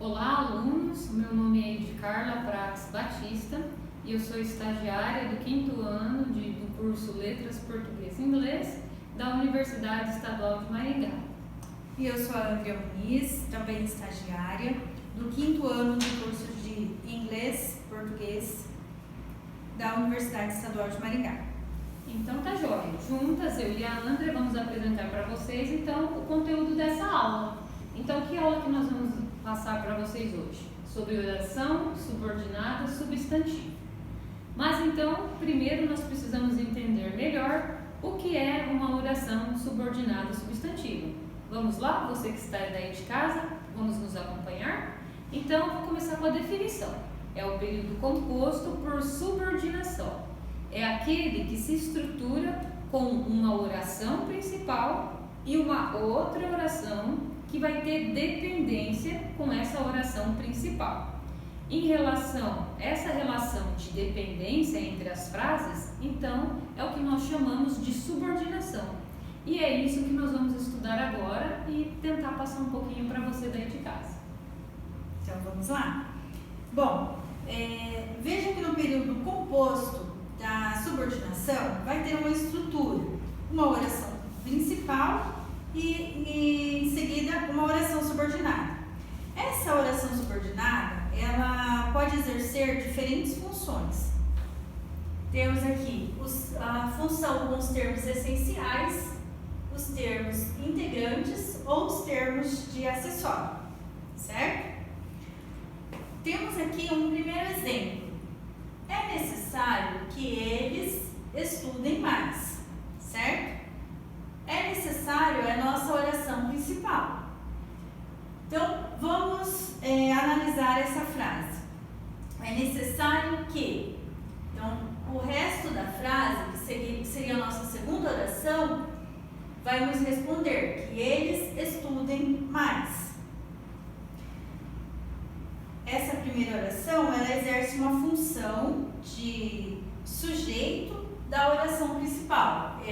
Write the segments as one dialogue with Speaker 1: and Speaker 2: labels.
Speaker 1: Olá, alunos! Meu nome é Edcarla Prax Batista e eu sou estagiária do 5º ano do curso Letras Português e Inglês da Universidade Estadual de Maringá.
Speaker 2: E eu sou a Andrea Muniz, também estagiária do 5º ano do curso de Inglês Português da Universidade Estadual de Maringá.
Speaker 1: Então tá jóia, juntas eu e a Andrea vamos apresentar para vocês então o conteúdo dessa aula. Então que aula que nós vamos passar para vocês hoje? Sobre oração subordinada substantiva. Mas então, primeiro nós precisamos entender melhor o que é uma oração subordinada substantiva. Vamos lá? Você que está daí de casa, vamos nos acompanhar? Então, vou começar com a definição. É o período composto por subordinação. É aquele que se estrutura com uma oração principal e uma outra oração que vai ter dependência com essa oração principal. Em relação a essa relação de dependência entre as frases, então é o que nós chamamos de subordinação. E é isso que nós vamos estudar agora e tentar passar um pouquinho para você daí de casa.
Speaker 2: Então vamos lá? Bom, veja que no período composto da subordinação vai ter uma estrutura, uma oração principal e em seguida uma oração subordinada. Essa oração subordinada, ela pode exercer diferentes funções. Temos aqui a função com os termos essenciais, os termos integrantes ou os termos de acessório, certo? Temos aqui um primeiro exemplo. É necessário que eles estudem mais, certo? É necessário é a nossa oração principal. Então, vamos analisar essa frase. É necessário que. Então, o resto da frase, que seria a nossa segunda oração, vai nos responder que eles estudem mais. Essa primeira oração, ela exerce uma função de sujeito da oração principal.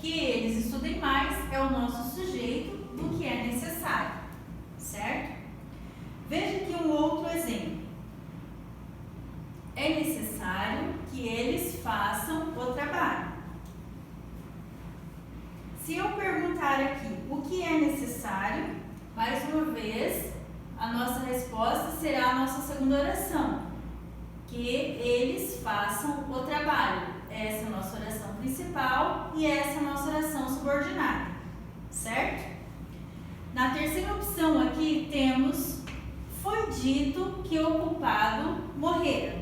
Speaker 2: Que eles estudem mais é o nosso sujeito do que é necessário, certo? Veja aqui um outro exemplo. É necessário que eles façam o trabalho. Se eu perguntar aqui o que é necessário, mais uma vez, a nossa resposta será a nossa segunda oração, que eles façam o trabalho. Essa é a nossa oração principal e essa é a nossa oração subordinada, certo? Na terceira opção aqui temos: foi dito que o culpado morrera.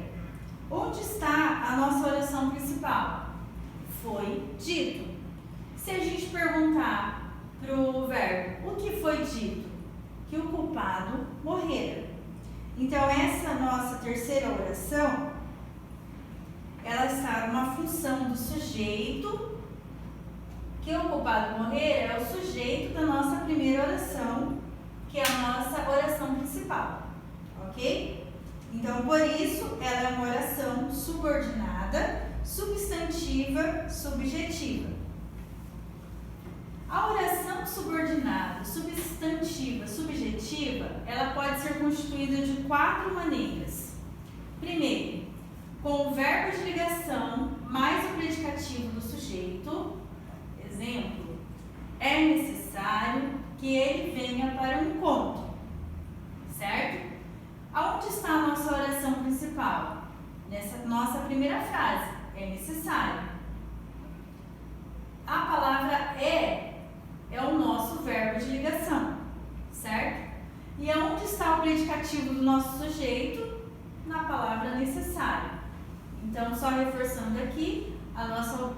Speaker 2: Onde está a nossa oração principal? Foi dito. Se a gente perguntar para o verbo, o que foi dito? Que o culpado morrera. Então, essa nossa terceira oração, ela está numa função do sujeito, que o culpado morrera é o sujeito da nossa primeira oração, que é a nossa oração principal, ok? Então, por isso, ela é uma oração subordinada, substantiva, subjetiva. A oração subordinada, substantiva, subjetiva, ela pode ser constituída de 4 maneiras. Primeiro, com o verbo de ligação mais o predicativo do sujeito. Exemplo: é necessário que ele venha para o encontro, certo? Aonde está a nossa oração principal? Nessa nossa primeira frase, é necessário. A palavra é o nosso verbo de ligação, certo? E aonde está o predicativo do nosso sujeito? Na palavra necessário. Então, só reforçando aqui, a nossa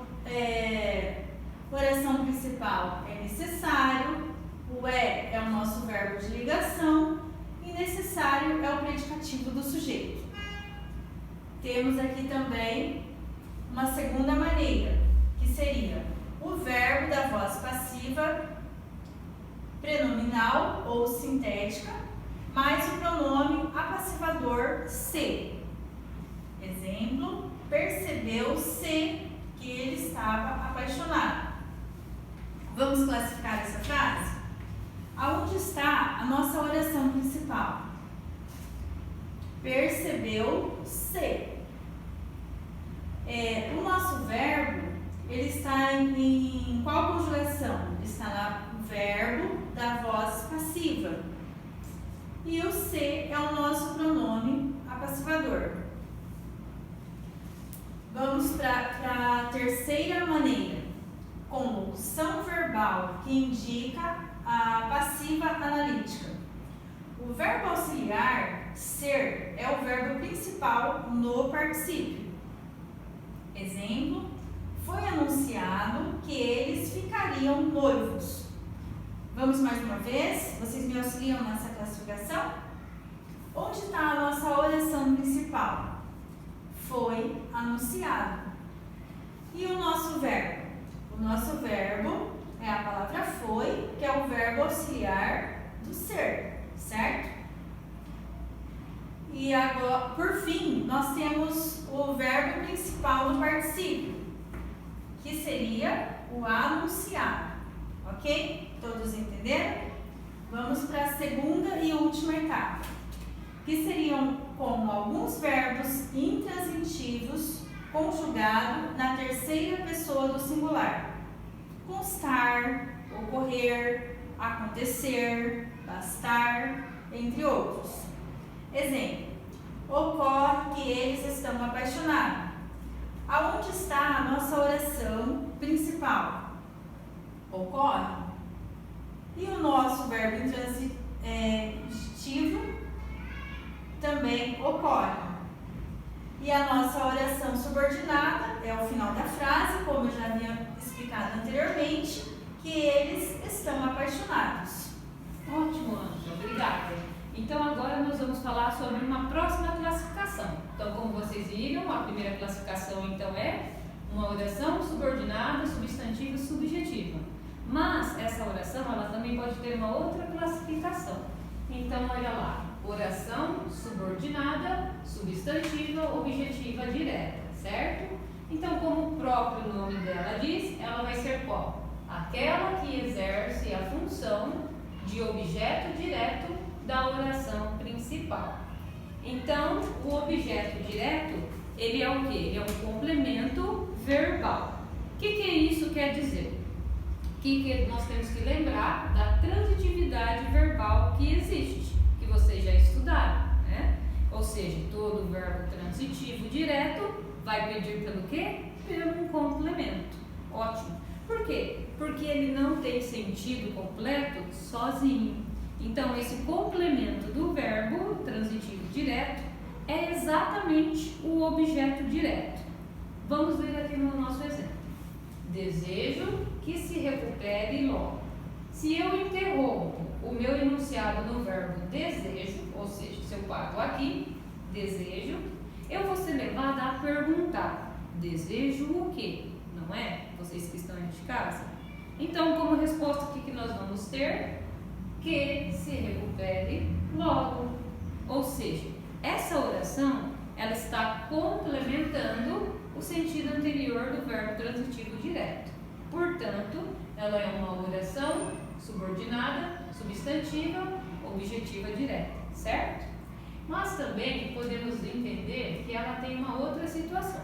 Speaker 2: oração principal é necessário, o é o nosso verbo de ligação e necessário é o predicativo do sujeito. Temos aqui também uma segunda maneira, que seria o verbo da voz passiva prenominal ou sintética, mais o pronome apassivador se. Exemplo: percebeu-se que ele estava apaixonado. Vamos classificar essa frase? Aonde está a nossa oração principal? percebeu-se. O nosso verbo, ele está em qual conjugação? Ele está no verbo da voz passiva. E o se é o nosso pronome apassivador. Vamos para a terceira maneira, com locução verbal que indica a passiva analítica. O verbo auxiliar, ser, é o verbo principal no particípio. Exemplo, foi anunciado que eles ficariam noivos. Vamos mais uma vez? Vocês me auxiliam nessa classificação? Onde está a nossa oração principal? Foi anunciado. E o nosso verbo? O nosso verbo é a palavra foi, que é o verbo auxiliar do ser, certo? E agora, por fim, nós temos o verbo principal no particípio, que seria o anunciar, ok? Todos entenderam? Vamos para a segunda e última etapa, que seriam como alguns verbos intransitivos conjugados na terceira pessoa do singular. Constar, ocorrer, acontecer, bastar, entre outros. Exemplo, ocorre que eles estão apaixonados. Aonde está a nossa oração principal? Ocorre. E o nosso verbo intransitivo também ocorre. E a nossa oração subordinada é o final da frase, como eu já havia explicado anteriormente, que eles estão apaixonados.
Speaker 1: Ótimo, Ângela, obrigada. Então agora nós vamos falar sobre uma próxima classificação. Então, como vocês viram, a primeira classificação então é uma oração subordinada, substantiva e subjetiva. Mas essa oração ela também pode ter uma outra classificação. Então, olha lá, oração subordinada, substantiva, objetiva, direta, certo? Então, como o próprio nome dela diz, ela vai ser qual? Aquela que exerce a função de objeto direto da oração principal. Então, o objeto direto, ele é o quê? Ele é um complemento verbal. O que isso quer dizer? Que nós temos que lembrar da transitividade verbal que existe, que vocês já estudaram, né? Ou seja, todo verbo transitivo direto vai pedir pelo quê? Pelo complemento. Ótimo. Por quê? Porque ele não tem sentido completo sozinho. Então, esse complemento do verbo transitivo direto é exatamente o objeto direto. Vamos ver aqui no nosso exemplo. Desejo que se recupere logo. Se eu interrompo o meu enunciado no verbo desejo, ou seja, se eu paro aqui, desejo, eu vou ser levada a perguntar, desejo o quê? Não é? Vocês que estão de casa. Então, como resposta, o que nós vamos ter? Que se recupere logo. Ou seja, essa oração, ela está complementando o sentido anterior do verbo transitivo direto. Portanto, ela é uma oração subordinada, substantiva, objetiva direta, certo? Mas também podemos entender que ela tem uma outra situação.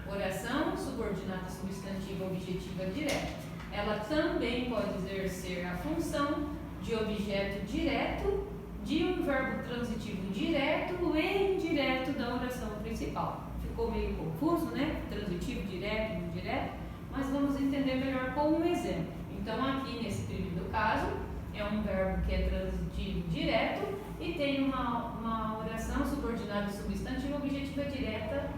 Speaker 1: Oração subordinada, substantiva, objetiva direta. Ela também pode exercer a função de objeto direto de um verbo transitivo direto e indireto da oração principal. Ficou meio confuso, né? Transitivo, direto, indireto, mas vamos entender melhor com um exemplo. Então, aqui nesse primeiro caso, é um verbo que é transitivo direto e tem uma oração subordinada substantiva, objetiva direta.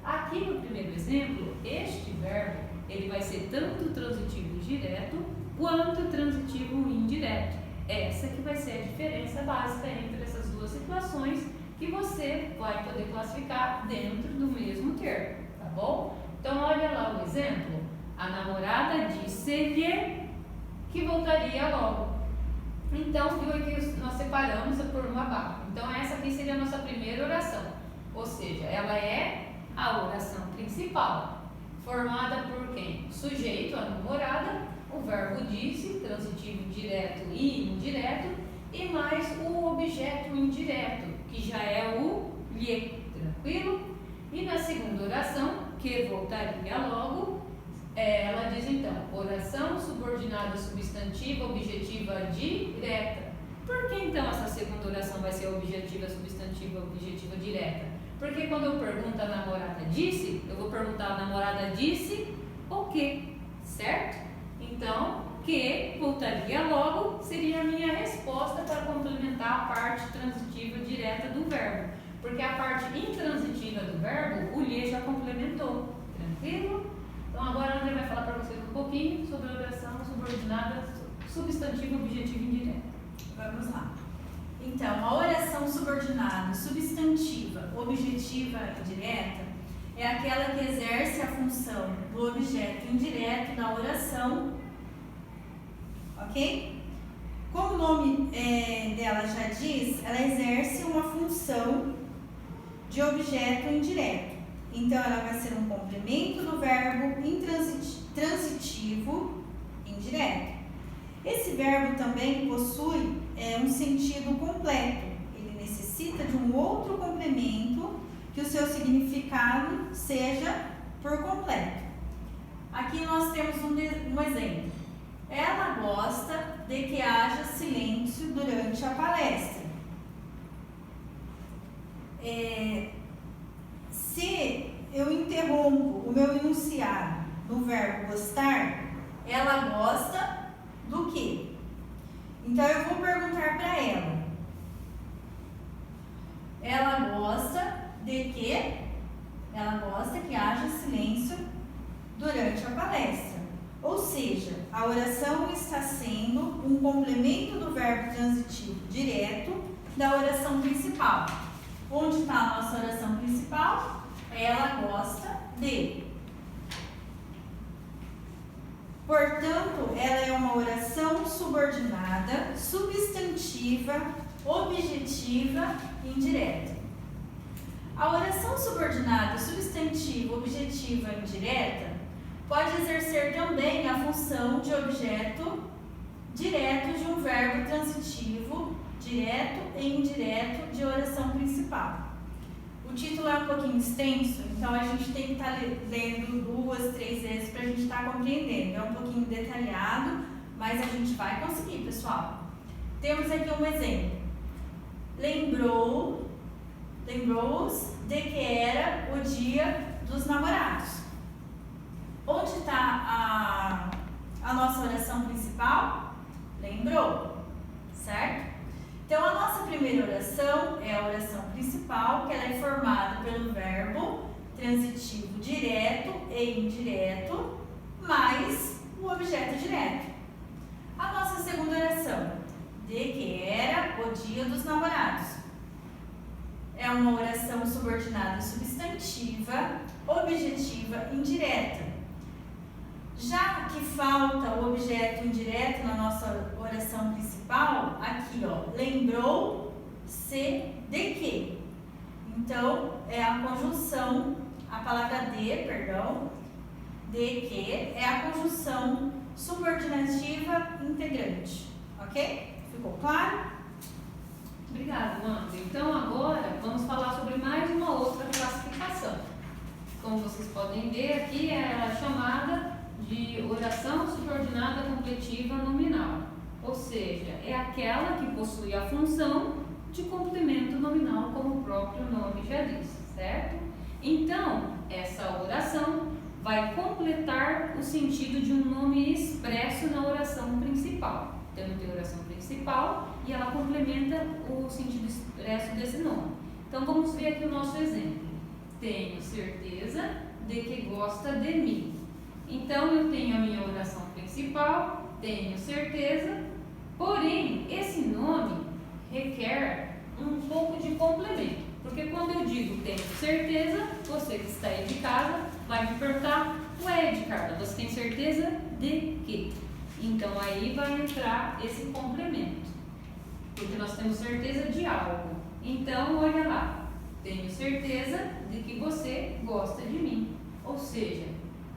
Speaker 1: Aqui no primeiro exemplo, este verbo, ele vai ser tanto transitivo direto quanto transitivo indireto. Essa que vai ser a diferença básica entre essas duas situações que você vai poder classificar dentro do mesmo termo, tá bom? Então, olha lá o exemplo. A namorada disse-lhe que voltaria logo. Então, viu que nós separamos por uma barra. Então, essa aqui seria a nossa primeira oração. Ou seja, ela é a oração principal, formada por quem? Sujeito, a namorada, o verbo disse, transitivo direto e indireto, e mais o objeto indireto, que já é o lhe, tranquilo? E na segunda oração, que voltaria logo, ela diz então, oração subordinada substantiva objetiva direta. Por que então essa segunda oração vai ser objetiva substantiva objetiva direta? Porque quando eu pergunto a namorada disse, eu vou perguntar a namorada disse o quê? Certo? Então, que voltaria logo seria a minha resposta para complementar a parte transitiva direta do verbo. Porque a parte intransitiva do verbo, o lhe já complementou. Tranquilo? Então agora a André vai falar para vocês um pouquinho sobre a oração subordinada substantiva objetiva indireta.
Speaker 2: Vamos lá. Então, a oração subordinada substantiva objetiva indireta é aquela que exerce a função do objeto indireto da oração, ok? Como o nome dela já diz, ela exerce uma função de objeto indireto. Então, ela vai ser um complemento do verbo intransitivo indireto. Esse verbo também possui um sentido completo. Ele necessita de um outro complemento que o seu significado seja por completo. Aqui nós temos um exemplo. Ela gosta de que haja silêncio durante a palestra. Se eu interrompo o meu enunciado no verbo gostar, ela gosta do quê? Então eu vou perguntar para ela. Ela gosta de quê? Ela gosta que haja silêncio durante a palestra. Ou seja, a oração está sendo um complemento do verbo transitivo direto da oração principal. Onde está a nossa oração principal? Ela gosta de. Portanto, ela é uma oração subordinada, substantiva, objetiva e indireta. A oração subordinada, substantiva, objetiva e indireta pode exercer também a função de objeto direto de um verbo transitivo, direto e indireto de oração principal. O título é um pouquinho extenso, então a gente tem que estar lendo 2, 3 vezes para a gente estar compreendendo. É um pouquinho detalhado, mas a gente vai conseguir, pessoal. Temos aqui um exemplo. Lembrou-os de que era o dia dos namorados. Onde está a nossa oração principal? Lembrou, certo? Então, a nossa primeira oração é a oração principal, que ela é formada pelo verbo transitivo direto e indireto, mais o objeto direto. A nossa segunda oração, de que era o dia dos namorados, é uma oração subordinada substantiva, objetiva indireta. Já que falta o objeto indireto na nossa oração principal, aqui ó, lembrou-se de que. Então, é a conjunção, a palavra de que é a conjunção subordinativa integrante, ok? Ficou claro?
Speaker 1: Obrigada, Amanda. Então agora vamos falar sobre mais uma outra classificação. Como vocês podem ver aqui, ela é chamada de oração subordinada completiva nominal, ou seja, é aquela que possui a função de complemento nominal, como o próprio nome já diz, certo? Então, essa oração vai completar o sentido de um nome expresso na oração principal. Então, tem a oração principal e ela complementa o sentido expresso desse nome. Então, vamos ver aqui o nosso exemplo. Tenho certeza de que gosta de mim. Então, eu tenho a minha oração principal, tenho certeza, porém, esse nome requer um pouco de complemento. Porque quando eu digo tenho certeza, você que está aí de casa vai me perguntar, ué, Edcarla, você tem certeza de quê? Então, aí vai entrar esse complemento, porque nós temos certeza de algo. Então, olha lá, tenho certeza de que você gosta de mim. Ou seja,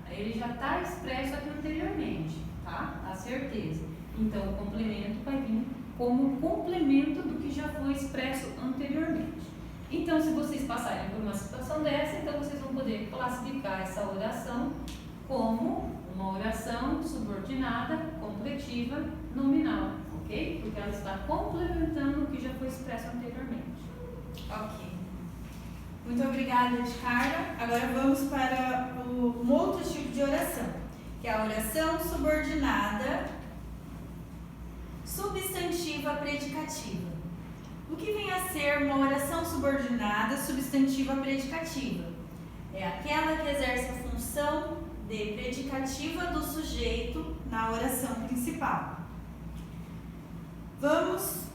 Speaker 1: ele já está expresso aqui anteriormente, tá? A certeza. Então, o complemento vai vir como complemento do que já foi expresso anteriormente. Então, se vocês passarem por uma situação dessa, então vocês vão poder classificar essa oração como uma oração subordinada, completiva, nominal, ok? Porque ela está complementando o que já foi expresso anteriormente.
Speaker 2: Ok. Muito obrigada, Edcarla. Agora vamos para um outro tipo de oração, que é a oração subordinada substantiva predicativa. O que vem a ser uma oração subordinada substantiva predicativa? É aquela que exerce a função de predicativa do sujeito na oração principal. Vamos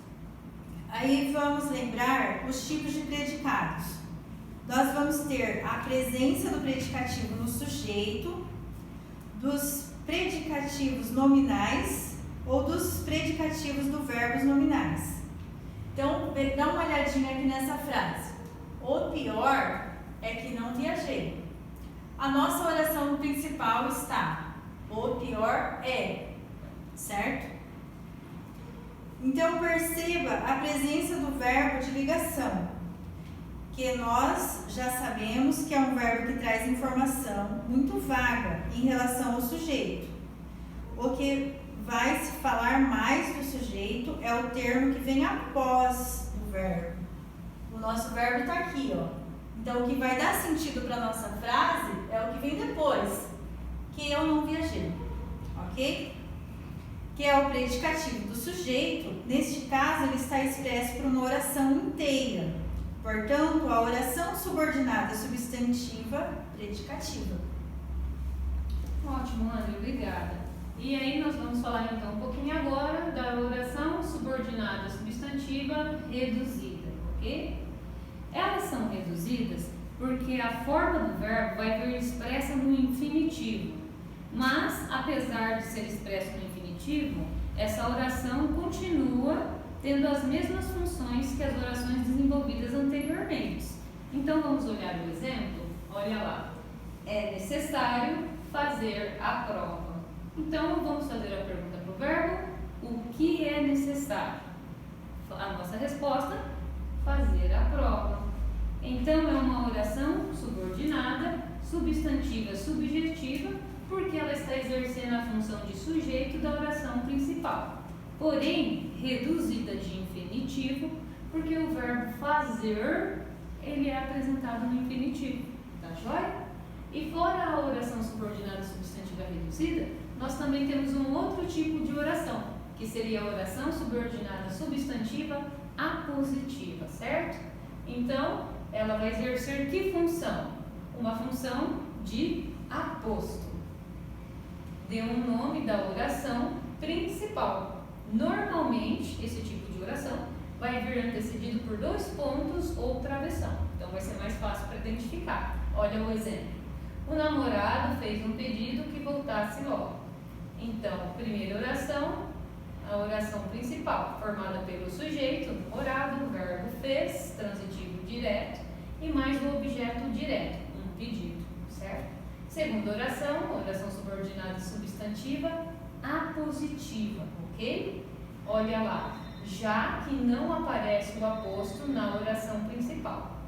Speaker 2: lembrar os tipos de predicados. Nós vamos ter a presença do predicativo no sujeito, dos predicativos nominais ou dos predicativos do verbos nominais. Então, dá uma olhadinha aqui nessa frase. O pior é que não viajei. A nossa oração principal está: o pior é, certo? Então, perceba a presença do verbo de ligação, que nós já sabemos que é um verbo que traz informação muito vaga em relação ao sujeito. O que vai se falar mais do sujeito é o termo que vem após o verbo. O nosso verbo está aqui, ó. Então, o que vai dar sentido para a nossa frase é o que vem depois, que eu não viajei, ok? Que é o predicativo do sujeito. Neste caso, ele está expresso por uma oração inteira. Portanto, a oração subordinada substantiva predicativa.
Speaker 1: Ótimo, André, obrigada. E aí nós vamos falar então um pouquinho agora da oração subordinada substantiva reduzida, ok? Elas são reduzidas porque a forma do verbo vai vir expressa no infinitivo, mas apesar de ser expressa no infinitivo, essa oração continua tendo as mesmas funções que as orações desenvolvidas anteriormente. Então vamos olhar o exemplo? Olha lá. É necessário fazer a prova. Então vamos fazer a pergunta para o verbo: o que é necessário? A nossa resposta: fazer a prova. Então é uma oração subordinada, substantiva, subjetiva, porque ela está exercendo a função de sujeito da oração principal. Porém, reduzida de infinitivo, porque o verbo fazer, ele é apresentado no infinitivo, tá joia? E fora a oração subordinada substantiva reduzida, nós também temos um outro tipo de oração, que seria a oração subordinada substantiva apositiva, certo? Então, ela vai exercer que função? Uma função de aposto. Dê um nome da oração principal. Normalmente, esse tipo de oração vai vir antecedido por 2 pontos ou travessão. Então, vai ser mais fácil para identificar. Olha o exemplo. O namorado fez um pedido que voltasse logo. Então, primeira oração, a oração principal, formada pelo sujeito, namorado, o verbo fez, transitivo direto, e mais o objeto direto, um pedido, certo? Segunda oração, oração subordinada substantiva apositiva, ok? Olha lá, já que não aparece o aposto na oração principal.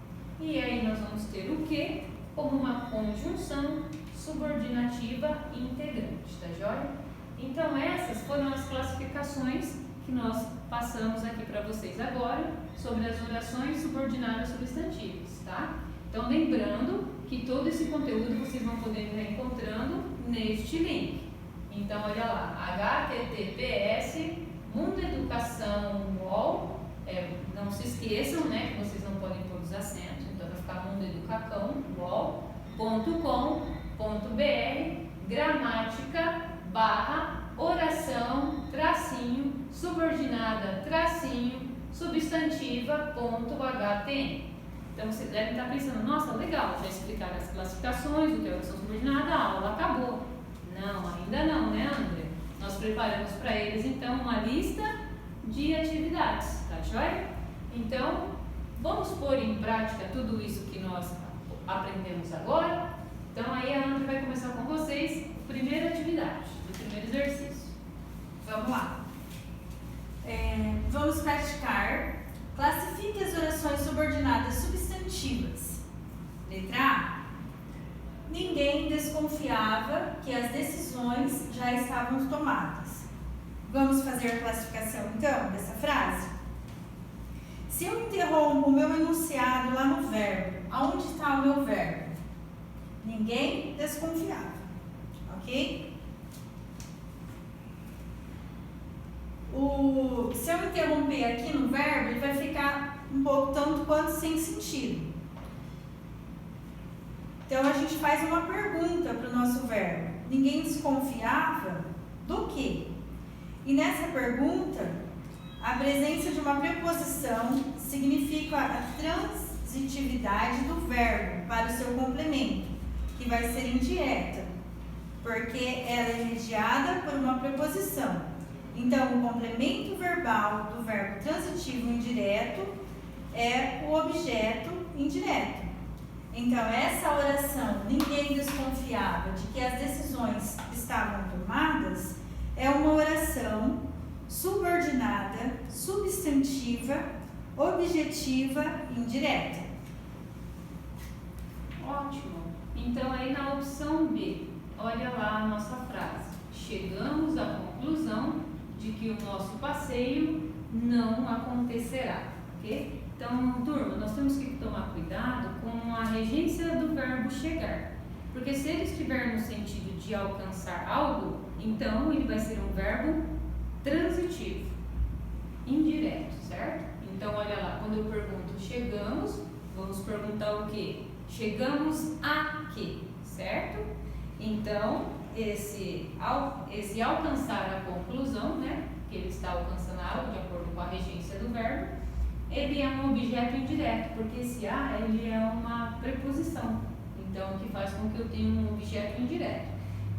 Speaker 1: E aí nós vamos ter o que como uma conjunção subordinativa integrante, tá joia? Então essas foram as classificações que nós passamos aqui para vocês agora sobre as orações subordinadas substantivas, tá? Então lembrando que todo esse conteúdo vocês vão poder estar encontrando neste link. Então olha lá, https Mundo Educação UOL, não se esqueçam, né, que vocês não podem pôr os acentos, então vai ficar mundoeducacão UOL.com.br gramática / oração / subordinada / substantiva.htm. Então vocês devem estar pensando, nossa, legal, já explicaram as classificações, o que é oração subordinada, a aula acabou. Não, ainda não, né, André? Nós preparamos para eles então uma lista de atividades, tá joia? Então, vamos pôr em prática tudo isso que nós aprendemos agora. Então aí a André vai começar com vocês a primeira atividade, o primeiro exercício.
Speaker 2: Vamos lá. Vamos praticar classificação desconfiava que as decisões já estavam tomadas. Vamos fazer a classificação então dessa frase? Se eu interrompo o meu enunciado lá no verbo, aonde está o meu verbo? Ninguém desconfiava, ok? Se eu interromper aqui no verbo, ele vai ficar um pouco tanto quanto sem sentido. Então a gente faz uma pergunta para o nosso verbo. Ninguém desconfiava do quê? E nessa pergunta, a presença de uma preposição significa a transitividade do verbo para o seu complemento, que vai ser indireta, porque ela é mediada por uma preposição. Então, o complemento verbal do verbo transitivo indireto é o objeto indireto. Então, essa oração, ninguém desconfiava de que as decisões estavam tomadas, é uma oração subordinada, substantiva, objetiva, indireta.
Speaker 1: Ótimo. Então, aí na opção B, olha lá a nossa frase. Chegamos à conclusão de que o nosso passeio não acontecerá, ok? Então, turma, nós temos que tomar cuidado com a regência do verbo chegar, porque se ele estiver no sentido de alcançar algo, então ele vai ser um verbo transitivo, indireto, certo? Então, olha lá, quando eu pergunto chegamos, vamos perguntar o quê? Chegamos a quê, certo? Então, esse alcançar a conclusão, né, que ele está alcançando algo de acordo com a regência do verbo, ele é um objeto indireto, porque esse a, ele é uma preposição, então, que faz com que eu tenha um objeto indireto.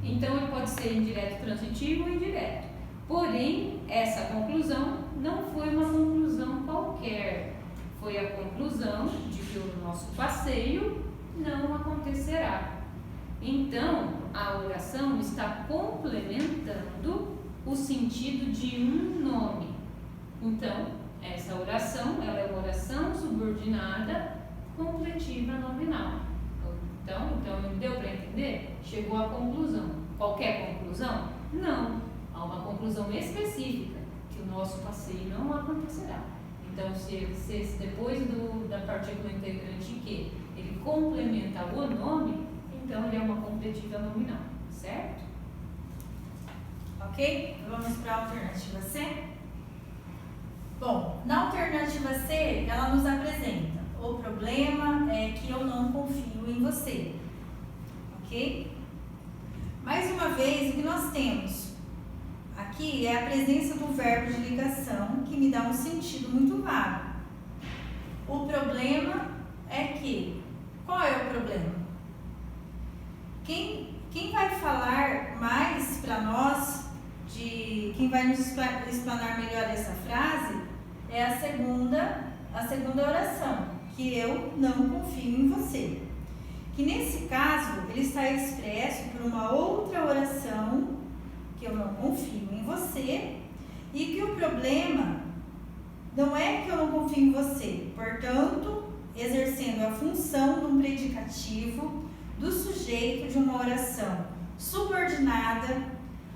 Speaker 1: Então, ele pode ser indireto transitivo ou indireto. Porém, essa conclusão não foi uma conclusão qualquer, foi a conclusão de que o nosso passeio não acontecerá. Então, a oração está complementando o sentido de um nome. Então, essa oração, ela é uma oração subordinada completiva nominal. Então deu para entender? Chegou à conclusão. Qualquer conclusão? Não. Há uma conclusão específica, que o nosso passeio não acontecerá. Então, se depois da partícula integrante que ele complementa o nome, então ele é uma completiva nominal, certo?
Speaker 2: Ok? Vamos para a alternativa C? Bom, na alternativa C, ela nos apresenta: o problema é que eu não confio em você. Ok? Mais uma vez, o que nós temos aqui é a presença do verbo de ligação, que me dá um sentido muito vago. O problema é que... Qual é o problema? Quem vai falar mais para nós, quem vai nos explanar melhor essa frase, é a segunda oração, que eu não confio em você. Que nesse caso, ele está expresso por uma outra oração, que eu não confio em você, e que o problema não é que eu não confio em você, portanto, exercendo a função de um predicativo do sujeito de uma oração subordinada,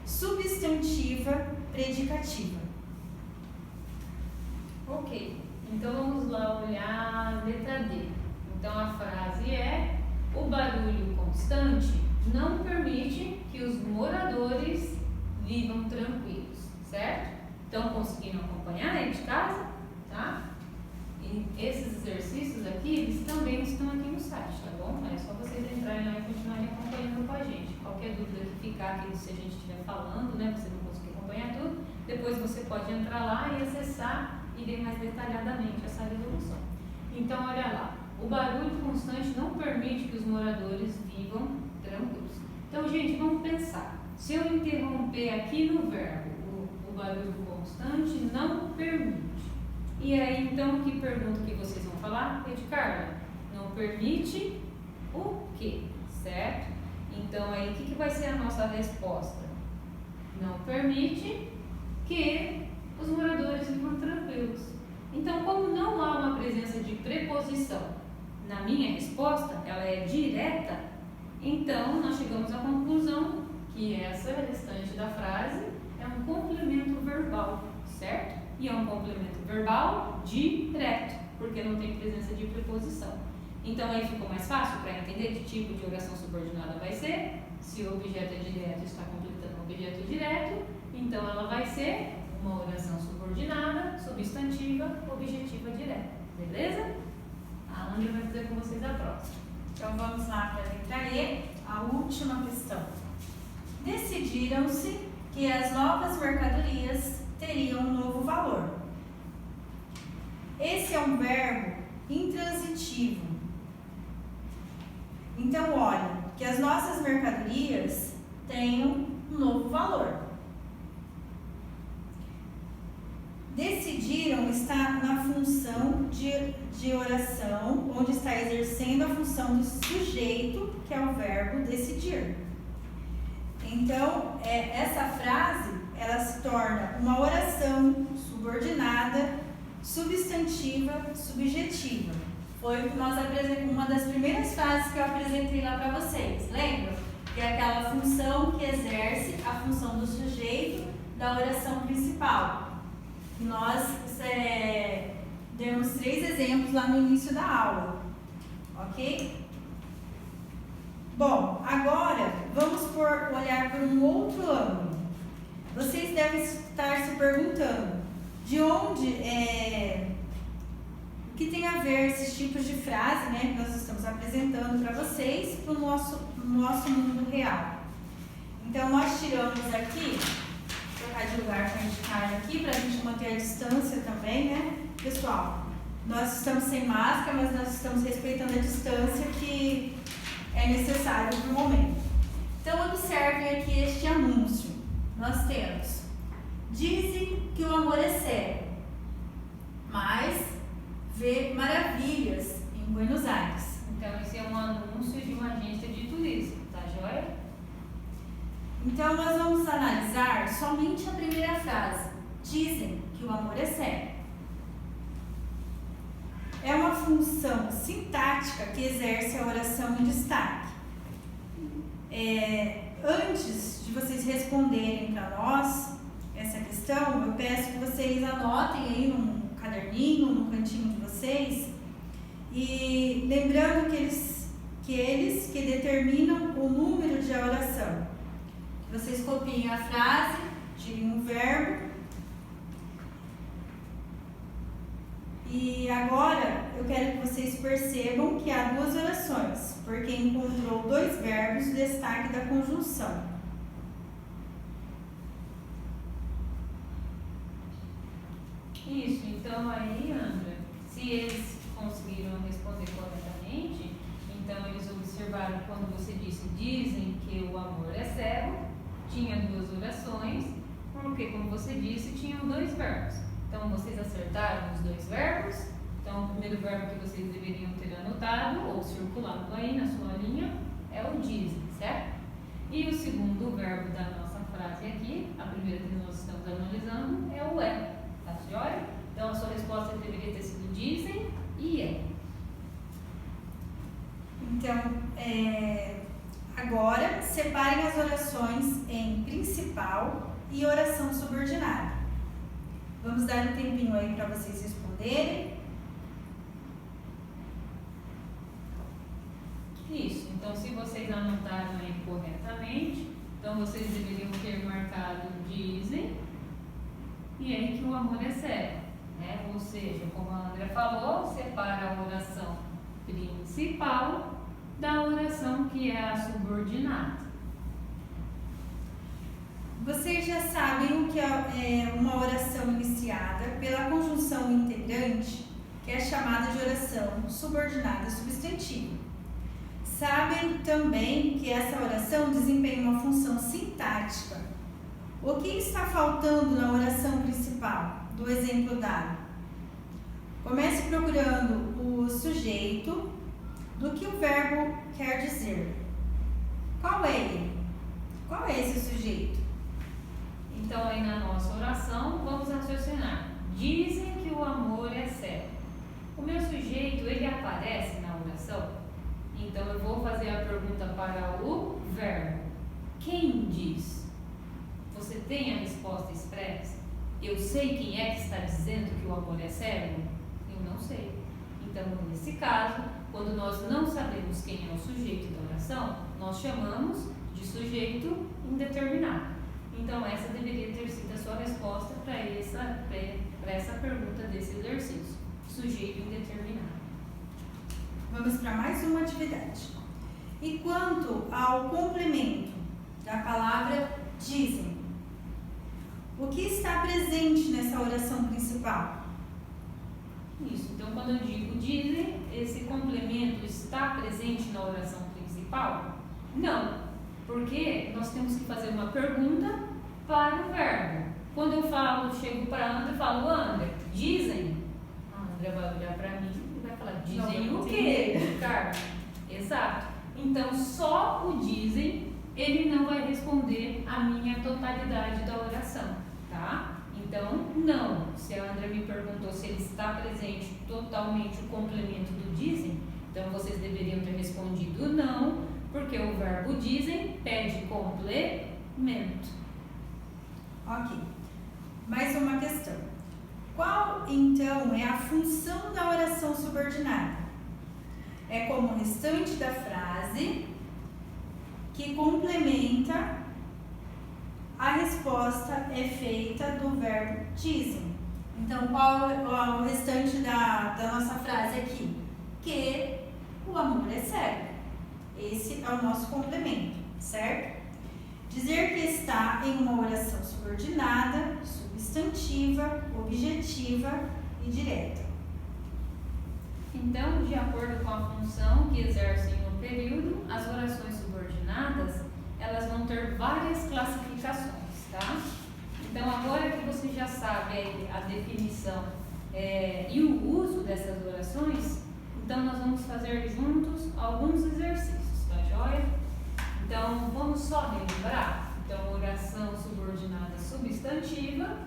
Speaker 2: substantiva, predicativa.
Speaker 1: Ok, então vamos lá olhar a letra D. Então a frase é: o barulho constante não permite que os moradores vivam tranquilos, certo? Estão conseguindo acompanhar aí de casa? Tá? E esses exercícios aqui, eles também estão aqui no site, tá bom? É só vocês entrarem lá e continuarem acompanhando com a gente. Qualquer dúvida que ficar aqui, se a gente estiver falando, né, você não conseguir acompanhar tudo, depois você pode entrar lá e acessar e ver mais detalhadamente essa resolução. Então, olha lá, o barulho constante não permite que os moradores vivam tranquilos. Então, gente, vamos pensar. Se eu interromper aqui no verbo, o barulho constante não permite. E aí, então, que pergunta que vocês vão falar? Carla, não permite o quê? Certo? Então, aí, o que vai ser a nossa resposta? Não permite que os moradores vivam tranquilos. Então, como não há uma presença de preposição na minha resposta, ela é direta, Então, nós chegamos à conclusão que essa restante da frase é um complemento verbal, certo? E é um complemento verbal direto, porque não tem presença de preposição. Então, aí ficou mais fácil para entender que tipo de oração subordinada vai ser. Se o objeto é direto está completando o objeto direto, então ela vai ser uma oração subordinada, substantiva, objetiva direta. Beleza? A André vai fazer com vocês a próxima.
Speaker 2: Então vamos lá para a letra E, a última questão. Decidiram-se que as novas mercadorias teriam um novo valor. Esse é um verbo intransitivo. Então, olha, que as nossas mercadorias tenham um novo valor. Decidiram está na função de oração, onde está exercendo a função do sujeito, que é o verbo decidir. Então, essa frase, ela se torna uma oração subordinada, substantiva, subjetiva. Foi o que nós apresentamos, uma das primeiras frases que eu apresentei lá para vocês. Lembra? Que é aquela função que exerce a função do sujeito da oração principal. E nós demos 3 exemplos lá no início da aula. Ok? Bom, agora vamos olhar por um outro ângulo. Vocês devem estar se perguntando de onde o que tem a ver esses tipos de frase, né, que nós estamos apresentando para vocês para o nosso mundo real. Então, nós tiramos aqui, vou trocar de lugar para indicar aqui, para a gente manter a distância também, né? Pessoal, nós estamos sem máscara, mas nós estamos respeitando a distância que é necessário no momento. Então, observem aqui este anúncio. Nós temos: dizem que o amor é cego, mas vê maravilhas em Buenos Aires.
Speaker 1: Então, esse é um anúncio de uma agência de turismo, tá joia?
Speaker 2: Então, nós vamos analisar somente a primeira frase. Dizem que o amor é cego. É uma função sintática que exerce a oração em destaque. Antes de vocês responderem para nós essa questão, eu peço que vocês anotem aí num caderninho, no cantinho de vocês, e lembrando que eles que determinam o número de oração. Vocês copiem a frase, tirem um verbo. E agora eu quero que vocês percebam que há 2 orações, porque encontrou 2 verbos, destaque da conjunção.
Speaker 1: Isso, então aí, André, se eles conseguiram responder corretamente, então eles observaram quando você dizem que o amor é cego, tinha 2 orações, porque, como você disse, tinham 2 verbos. Então, vocês acertaram os 2 verbos. Então, o primeiro verbo que vocês deveriam ter anotado ou circulado aí na sua linha é o dizem, certo? E o segundo verbo da nossa frase aqui, a primeira que nós estamos analisando, é o é. Tá joia? Então, a sua resposta deveria ter sido dizem e é.
Speaker 2: Então, agora, separem as orações em principal e oração subordinada. Vamos dar um tempinho aí para vocês responderem.
Speaker 1: Isso, então se vocês anotaram aí corretamente, então vocês deveriam ter marcado dizem e aí que o amor é cego, né? Ou seja, como a André falou, separa a oração principal da oração que é a subordinada.
Speaker 2: Vocês já sabem o que é uma oração iniciada pela conjunção integrante, que é chamada de oração subordinada substantiva. Sabem também que essa oração desempenha uma função sintática. O que está faltando na oração principal do exemplo dado? Comece procurando o sujeito do que o verbo quer dizer. Qual é ele? Qual é esse sujeito?
Speaker 1: Então, aí na nossa oração, vamos raciocinar. Dizem que o amor é cego. O meu sujeito, ele aparece na oração? Então, eu vou fazer fazer a pergunta para o verbo. Quem diz? Você tem a resposta expressa? Eu sei quem é que está dizendo que o amor é cego? Eu não sei. Então, nesse caso, quando nós não sabemos quem é o sujeito da oração, nós chamamos de sujeito indeterminado. Então, essa deveria ter sido a sua resposta para essa pergunta desse exercício. Sujeito indeterminado.
Speaker 2: Vamos para mais uma atividade. E quanto ao complemento da palavra dizem, o que está presente nessa oração principal?
Speaker 1: Isso, então quando eu digo dizem, esse complemento está presente na oração principal? Não, porque nós temos que fazer uma pergunta para o verbo. Quando eu chego para a André e falo, André, dizem? A André vai olhar para mim e vai falar, dizem o quê, Ricardo? Exato. Então só o dizem, ele não vai responder a minha totalidade da oração, tá? Então, não. Se a André me perguntou se ele está presente totalmente o complemento do dizem, então vocês deveriam ter respondido não, porque o verbo dizem pede complemento.
Speaker 2: Ok. Mais uma questão. Qual, então, é a função da oração subordinada? É como o restante da frase que complementa. A resposta é feita do verbo dizem. Então, qual é o restante da nossa frase aqui? Que o amor é cego. Esse é o nosso complemento, certo? Dizer que está em uma oração subordinada, substantiva, objetiva e direta.
Speaker 1: Então, de acordo com a função que exercem no período, as orações subordinadas elas vão ter várias classificações, tá? Então, agora que você já sabe a definição e o uso dessas orações, então nós vamos fazer juntos alguns exercícios, tá joia? Então, vamos só relembrar. Então, oração subordinada substantiva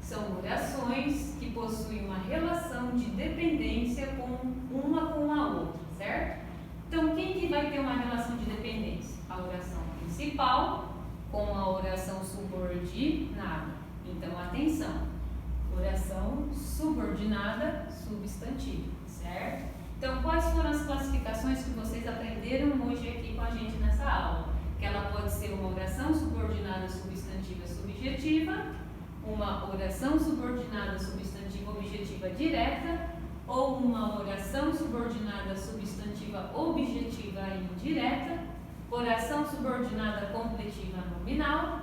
Speaker 1: são orações que possuem uma relação de dependência uma com a outra, certo? Então, quem que vai ter uma relação de dependência? A oração principal com a oração subordinada. Então, atenção, oração subordinada substantiva, certo? Então, quais foram as classificações que vocês aprenderam hoje aqui com a gente nessa aula? Que ela pode ser uma oração subordinada substantiva subjetiva, uma oração subordinada substantiva objetiva direta, ou uma oração subordinada substantiva objetiva indireta, oração subordinada completiva nominal,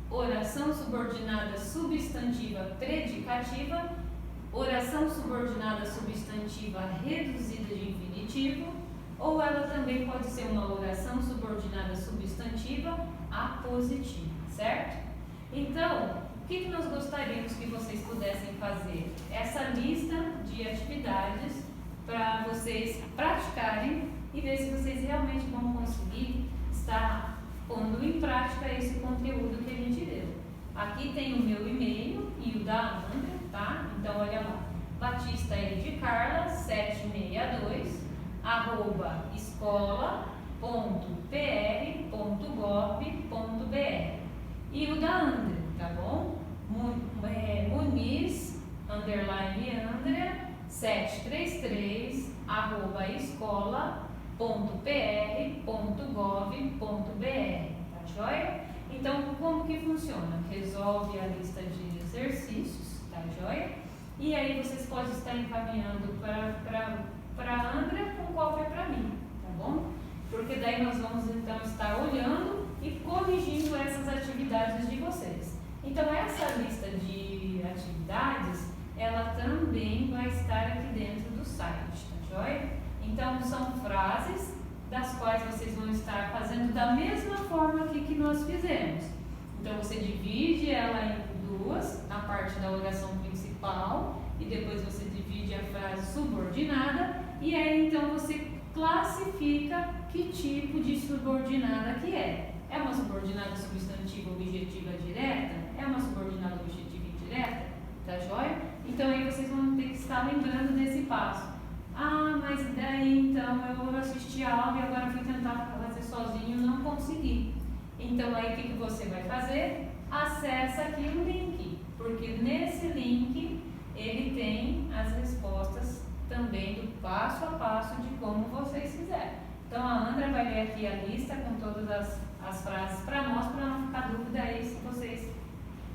Speaker 1: oração subordinada substantiva predicativa, oração subordinada substantiva reduzida de infinitivo, ou ela também pode ser uma oração subordinada substantiva apositiva, certo? Então, o que nós gostaríamos que vocês pudessem fazer? Essa lista de atividades para vocês praticarem e ver se vocês realmente vão conseguir estar pondo em prática esse conteúdo que a gente deu. Aqui tem o meu e-mail e o da André, tá? Então, olha lá, batistaedicarla762 @escola.pr.gov.br e o da André, tá bom? Muniz _André 733 @escola.pr.gov.br, tá joia? Então, como que funciona? Resolve a lista de exercícios, tá joia? E aí vocês podem estar encaminhando para a André com cópia para mim, tá bom? Porque daí nós vamos então estar olhando e corrigindo essas atividades de vocês. Então, essa lista de atividades, ela também vai estar aqui dentro do site, tá joia? Então, são frases das quais vocês vão estar fazendo da mesma forma que nós fizemos. Então, você divide ela em duas, a parte da oração principal, e depois você divide a frase subordinada, e aí então você classifica que tipo de subordinada que é. É uma subordinada substantiva objetiva direta? É uma subordinada objetiva indireta? Tá joia? Então aí vocês vão ter que estar lembrando desse passo. Ah, mas daí então eu assisti a aula e agora fui tentar sozinho não conseguir. Então aí o que você vai fazer? Acessa aqui o link, porque nesse link ele tem as respostas também do passo a passo de como vocês fizerem. Então a Andra vai ler aqui a lista com todas as frases para nós, para não ficar dúvida aí se vocês,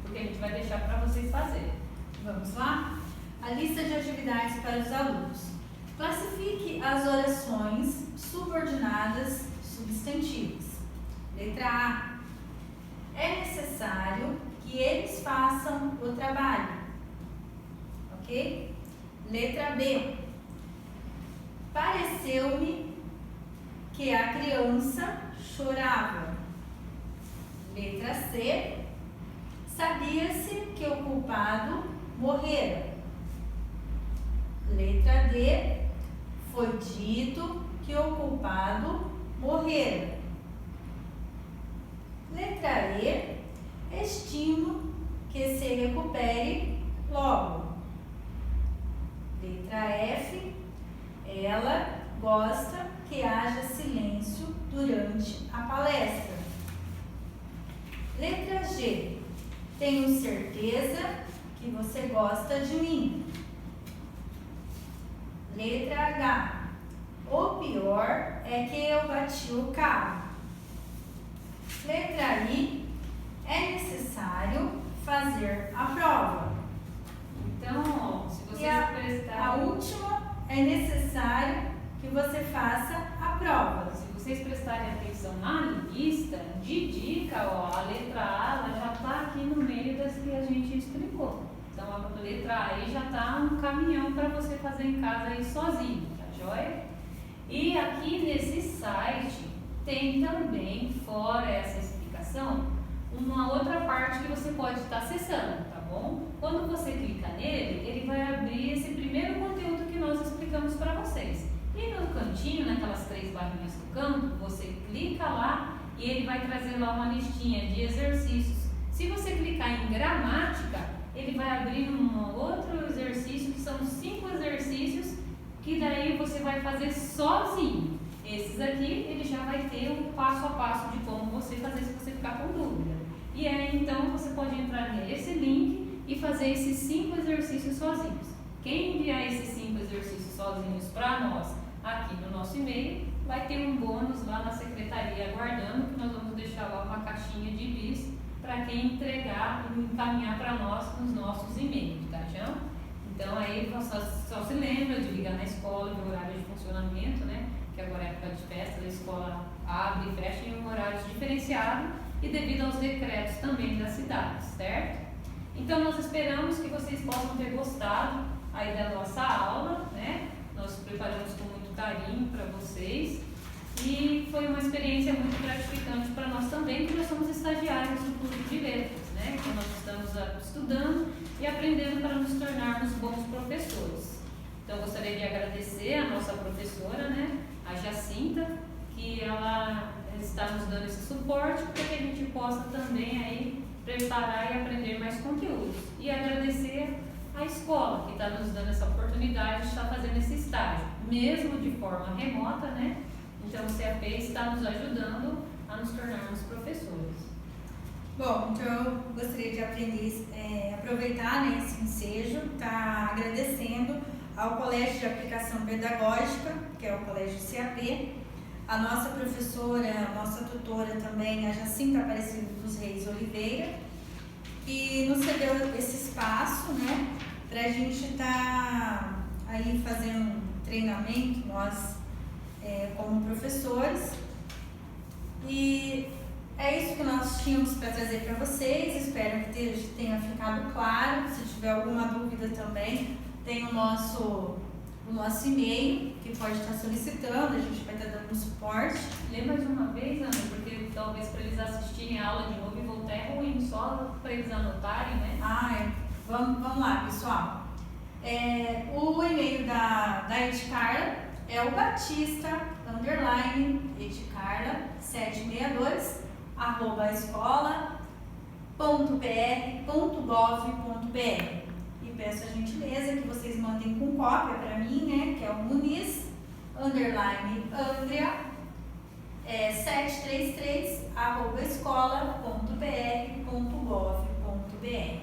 Speaker 1: porque a gente vai deixar para vocês fazerem.
Speaker 2: Vamos lá? A lista de atividades para os alunos. Classifique as orações subordinadas substantivas. Letra A. É necessário que eles façam o trabalho. Ok? Letra B. Pareceu-me que a criança chorava. Letra C. Sabia-se que o culpado morrera. Letra D. Foi dito que o culpado morrera. Letra E. Estimo que se recupere logo. Letra F. Ela gosta que haja silêncio durante a palestra. Letra G. Tenho certeza que você gosta de mim. Letra H. O pior é que eu bati o carro. Letra I. É necessário fazer a prova.
Speaker 1: Então, ó, se vocês prestarem...
Speaker 2: A última é necessário que você faça a prova.
Speaker 1: Se vocês prestarem atenção na lista de dica, ó, a letra A ela já está aqui no meio das que a gente explicou. Então a letra A aí já está um caminhão para você fazer em casa aí sozinho, tá joia? E aqui nesse site tem também, fora essa explicação, uma outra parte que você pode estar acessando, tá bom? Quando você clica nele, ele vai abrir esse primeiro conteúdo que nós explicamos para vocês. E no cantinho, naquelas 3 barrinhas do canto, você clica lá e ele vai trazer lá uma listinha de exercícios. Se você clicar em gramática, ele vai abrir um outro exercício, que são 5 exercícios, que daí você vai fazer sozinho. Esses aqui, ele já vai ter um passo a passo de como você fazer se você ficar com dúvida. E aí, então, você pode entrar nesse link e fazer esses 5 exercícios sozinhos. Quem enviar esses 5 exercícios sozinhos para nós, aqui no nosso e-mail, vai ter um bônus lá na secretaria aguardando, que nós vamos deixar lá uma caixinha de bis para quem entregar e encaminhar para nós nos nossos e-mails, tá, já? Então aí só se lembra de ligar na escola, do horário de funcionamento, né? Que agora é época de festa, a escola abre e fecha em um horário diferenciado e devido aos decretos também das cidades, certo? Então nós esperamos que vocês possam ter gostado aí da nossa aula, né? Nós preparamos com muito carinho para vocês e foi uma experiência muito gratificante para nós também, porque nós somos estagiários do curso de letras, né? Então nós estamos estudando e aprendendo para nos tornarmos bons professores. Então eu gostaria de agradecer a nossa professora, né? A Jacinta, que ela está nos dando esse suporte para que a gente possa também aí preparar e aprender mais conteúdos. E agradecer a escola que está nos dando essa oportunidade de estar fazendo esse estágio, mesmo de forma remota, né? Então o CAP está nos ajudando a nos tornarmos professores.
Speaker 2: Bom, então eu gostaria de aproveitar, né, esse ensejo, tá agradecendo ao Colégio de Aplicação Pedagógica, que é o Colégio CAP, a nossa professora, a nossa tutora também, a Jacinta Aparecida dos Reis Oliveira, que nos cedeu esse espaço, né, para a gente estar aí fazendo um treinamento, nós como professores. E é isso que nós tínhamos para trazer para vocês, espero que tenha ficado claro. Se tiver alguma dúvida também, tem o nosso e-mail, que pode estar solicitando, a gente vai estar dando suporte.
Speaker 1: Lê mais uma vez, Ana, porque talvez para eles assistirem a aula de novo e voltar é ruim, só para eles anotarem, né?
Speaker 2: Vamos lá, pessoal. O e-mail da Edcarla é o batista_edcarla762@escola.br.gov.br. E peço a gentileza que vocês mandem com cópia para mim, né? Que é o Muniz_Andrea é 733@escola.br.gov.br.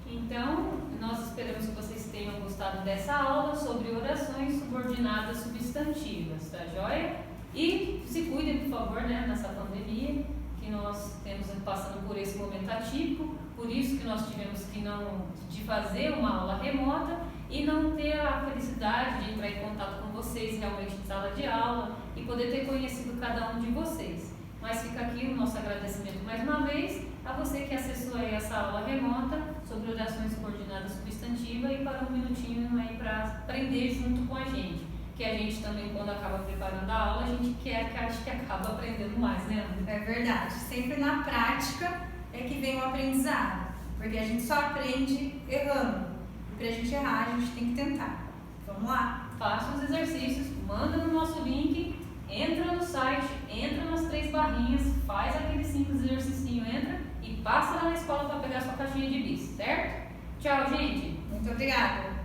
Speaker 1: Então, nós esperamos que vocês tenham gostado dessa aula sobre orações subordinadas substantivas, tá joia? E se cuidem, por favor, né, nessa pandemia, que nós temos passando por esse momento atípico, por isso que nós tivemos que de fazer uma aula remota e não ter a felicidade de entrar em contato com vocês realmente em sala de aula e poder ter conhecido cada um de vocês. Mas fica aqui o nosso agradecimento mais uma vez a você que acessou aí essa aula remota sobre orações subordinadas substantivas e para um minutinho aí para aprender junto com a gente. Que a gente também, quando acaba preparando a aula, a gente acho que acaba aprendendo mais, né, André?
Speaker 2: É verdade. Sempre na prática é que vem o aprendizado. Porque a gente só aprende errando. E para a gente errar, a gente tem que tentar. Vamos lá?
Speaker 1: Faça os exercícios, manda no nosso link, entra no site, entra nas 3 barrinhas, faz aquele simples exercício, entra e passa lá na escola para pegar sua caixinha de bis, certo? Tchau, gente!
Speaker 2: Muito obrigada!